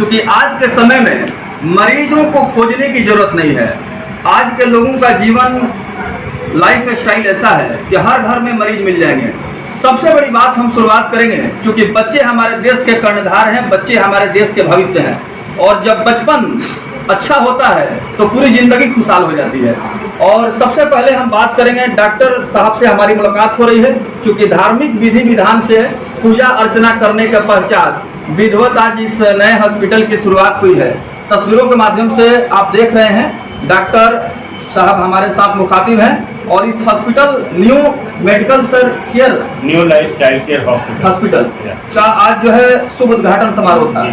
क्योंकि आज के समय में मरीजों को खोजने की जरूरत नहीं है। आज के लोगों का जीवन लाइफ स्टाइल ऐसा है कि हर घर में मरीज मिल जाएंगे। सबसे बड़ी बात हम शुरुआत करेंगे, क्योंकि बच्चे हमारे देश के कर्णधार हैं, बच्चे हमारे देश के भविष्य हैं, और जब बचपन अच्छा होता है तो पूरी ज़िंदगी खुशहाल हो जाती है। और सबसे पहले हम बात करेंगे, डॉक्टर साहब से हमारी मुलाकात हो रही है, क्योंकि धार्मिक विधि विधान से पूजा अर्चना करने के पश्चात विधिवत आज इस नए हॉस्पिटल की शुरुआत हुई है। तस्वीरों के माध्यम से आप देख रहे हैं डॉक्टर साहब हमारे साथ मुखातिब हैं, और इस hospital new medical care new life child care hospital का आज जो है शुभ उद्घाटन समारोह था।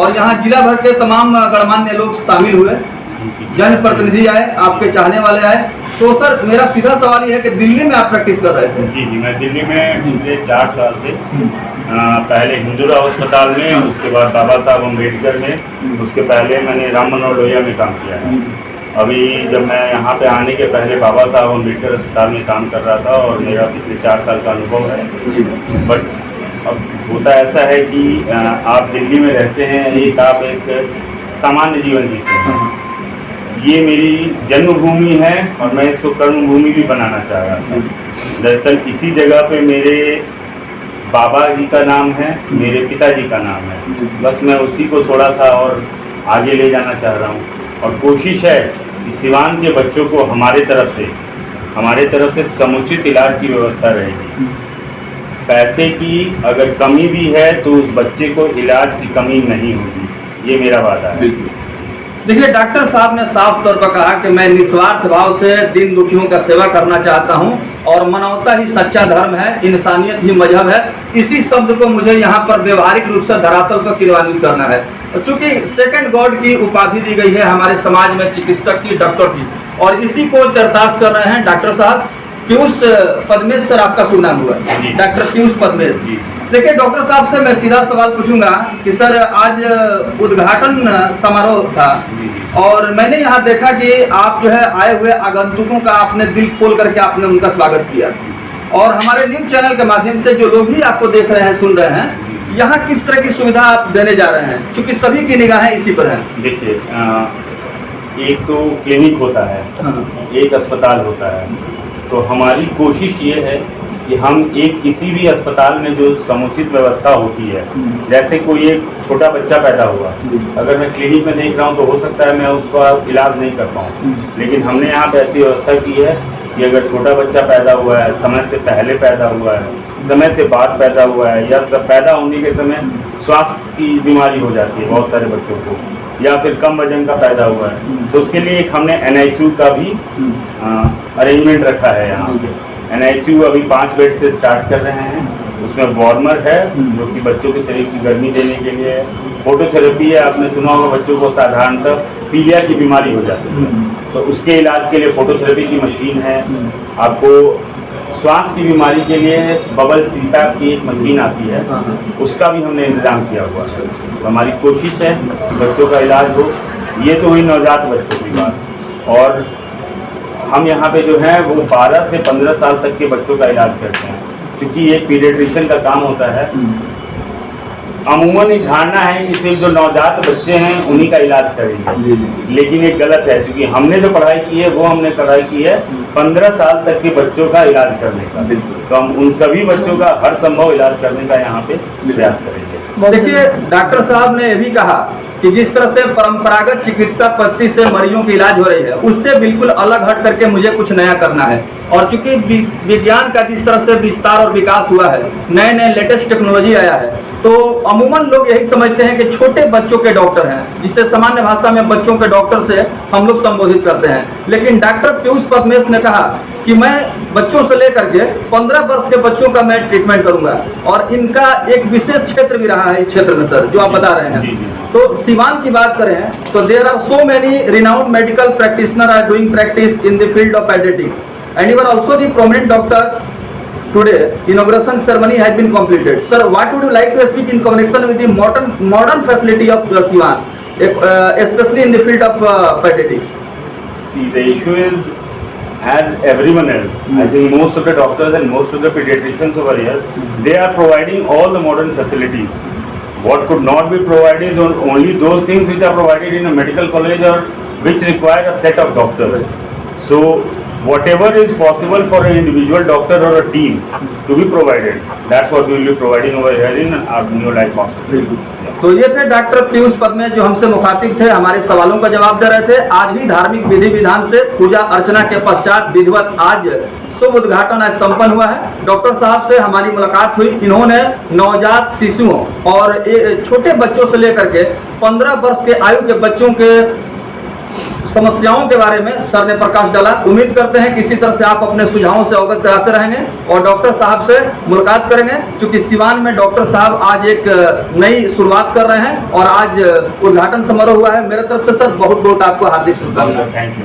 और यहाँ जिला भर के तमाम गणमान्य लोग शामिल हुए, जनप्रतिनिधि आए, आपके चाहने वाले आए। तो सर मेरा सीधा सवाल ये है कि दिल्ली में आप प्रैक्टिस कर रहे थे? जी, मैं दिल्ली में पिछले 4 साल से पहले हिंदूराव अस्पताल में, उसके बाद बाबा साहब अम्बेडकर में, उसके पहले मैंने राम मनोहर लोहिया में काम किया है। अभी जब मैं यहाँ पे आने के पहले बाबा साहब अम्बेडकर अस्पताल में काम कर रहा था, और मेरा पिछले 4 साल का अनुभव है। बट अब होता ऐसा है कि आप दिल्ली में रहते हैं, आप एक सामान्य जीवन जीते हैं। ये मेरी जन्मभूमि है और मैं इसको कर्मभूमि भी बनाना चाह रहा था। दरअसल इसी जगह पे मेरे बाबा जी का नाम है, मेरे पिताजी का नाम है, बस मैं उसी को थोड़ा सा और आगे ले जाना चाह रहा हूँ। और कोशिश है कि सिवान के बच्चों को हमारे तरफ से समुचित इलाज की व्यवस्था रहेगी। पैसे की अगर कमी भी है तो उस बच्चे को इलाज की कमी नहीं होगी, ये मेरा वादा है। देखिए, डॉक्टर साहब ने साफ तौर पर कहा कि मैं निस्वार्थ भाव से दीन दुखियों का सेवा करना चाहता हूं, और मानवता ही सच्चा धर्म है, इंसानियत ही मजहब है। इसी शब्द को मुझे यहां पर व्यवहारिक रूप से धरातल पर क्रियान्वित करना है। चूंकि सेकंड गॉड की उपाधि दी गई है हमारे समाज में चिकित्सक की, डॉक्टर की, और इसी को चरितार्थ कर रहे हैं डॉक्टर साहब पीयूष पद्मेश। सर आपका शुभ नाम हुआ? डॉक्टर पीयूष पद्मेश जी। देखिए डॉक्टर साहब से मैं सीधा सवाल पूछूंगा कि सर आज उद्घाटन समारोह था, और मैंने यहाँ देखा कि आप जो है आए हुए आगंतुकों का आपने दिल खोल करके आपने उनका स्वागत किया। और हमारे न्यूज चैनल के माध्यम से जो लोग भी आपको देख रहे हैं, सुन रहे हैं, यहाँ किस तरह की सुविधा आप देने जा रहे हैं, क्योंकि सभी की निगाहें इसी पर हैं। देखिए, एक तो क्लिनिक होता है, एक अस्पताल होता है, तो हमारी कोशिश ये है कि हम एक किसी भी अस्पताल में जो समुचित व्यवस्था होती है, जैसे कोई एक छोटा बच्चा पैदा हुआ, अगर मैं क्लिनिक में देख रहा हूँ तो हो सकता है मैं उसका इलाज नहीं कर पाऊँ, लेकिन हमने यहाँ पे ऐसी व्यवस्था की है कि अगर छोटा बच्चा पैदा हुआ है, समय से पहले पैदा हुआ है, समय से बाद पैदा हुआ है, या सब पैदा होने के समय स्वास्थ्य की बीमारी हो जाती है बहुत सारे बच्चों को, या फिर कम वजन का पैदा हुआ है, तो उसके लिए एक हमने NICU का भी अरेंजमेंट रखा है। यहाँ पे NICU अभी 5 बेड से स्टार्ट कर रहे हैं। उसमें वार्मर है जो कि बच्चों के शरीर की गर्मी देने के लिए है। फोटोथेरेपी है, आपने सुना होगा बच्चों को साधारणतः पीलिया की बीमारी हो जाती है, तो उसके इलाज के लिए फोटोथेरेपी की मशीन है। आपको श्वास की बीमारी के लिए बबल CPAP की एक मशीन आती है, उसका भी हमने इंतजाम किया हुआ है। तो हमारी कोशिश है कि बच्चों का इलाज हो। ये तो हुई नवजात बच्चों की बात, और हम यहाँ पे जो है वो 12 से 15 साल तक के बच्चों का इलाज करते हैं। चूँकि ये पीडियाट्रिशियन का काम होता है, अमूमन एक धारणा है कि सिर्फ जो नवजात बच्चे हैं उन्हीं का इलाज करेंगे, लेकिन ये गलत है। क्योंकि हमने जो पढ़ाई की है वो हमने पढ़ाई की है 15 साल तक के बच्चों का इलाज करने का, तो हम उन सभी बच्चों का हर संभव इलाज करने का यहाँ पे प्रयास करेंगे। देखिए डॉक्टर साहब ने यह भी कहा कि जिस तरह से परंपरागत चिकित्सा पद्धति से मरीजों की इलाज हो रही है, उससे बिल्कुल अलग हट करके मुझे कुछ नया करना है। और चूंकि विज्ञान का जिस तरह से विस्तार और विकास हुआ है, नए नए लेटेस्ट टेक्नोलॉजी आया है, तो अमूमन लोग यही समझते हैं कि छोटे बच्चों के डॉक्टर हैं, जिससे सामान्य भाषा में बच्चों के डॉक्टर से हम लोग संबोधित करते हैं। लेकिन डॉक्टर पीयूष पद्मेश ने कहा कि मैं बच्चों से लेकर के 15 वर्ष के बच्चों का मैं ट्रीटमेंट करूंगा, और इनका एक विशेष क्षेत्र भी रहा है इस क्षेत्र में सर, जो आप बता रहे हैं। तो सिवान की बात करें तो there are so many renowned medical practitioner are doing practice in the field of paediatric, and you are also the prominent doctor. Today inauguration ceremony has been completed. Sir, what would you like to speak in connection with the modern facility of Siwan, especially in the field of pediatrics? See, the issue is, as everyone else, I think most of the doctors and most of the pediatricians over here, they are providing all the modern facilities. What could not be provided is only those things which are provided in a medical college or which require a set of doctors. So whatever is possible for an individual doctor or a team to be provided, that's what we will be providing over here in our New Life Hospital. तो ये थे doctor Piyush पद्मे जो हमसे मुखातिब थे, हमारे सवालों का जवाब दे रहे थे। आज ही धार्मिक विधि विधान से पूजा अर्चना के पश्चात विधिवत आज शुभ उद्घाटन आज संपन्न हुआ है। डॉक्टर साहब से हमारी मुलाकात हुई। इन्होंने नवजात शिशुओं और छोटे बच्चों से लेकर के 15 वर्ष के आयु के बच्चों के समस्याओं के बारे में सर ने प्रकाश डाला। उम्मीद करते हैं कि इसी तरह से आप अपने सुझावों से अवगत कराते रहेंगे और डॉक्टर साहब से मुलाकात करेंगे, क्योंकि सिवान में डॉक्टर साहब आज एक नई शुरुआत कर रहे हैं और आज उद्घाटन समारोह हुआ है। मेरे तरफ से सर बहुत बहुत आपको हार्दिक शुभकामनाएं। Thank you.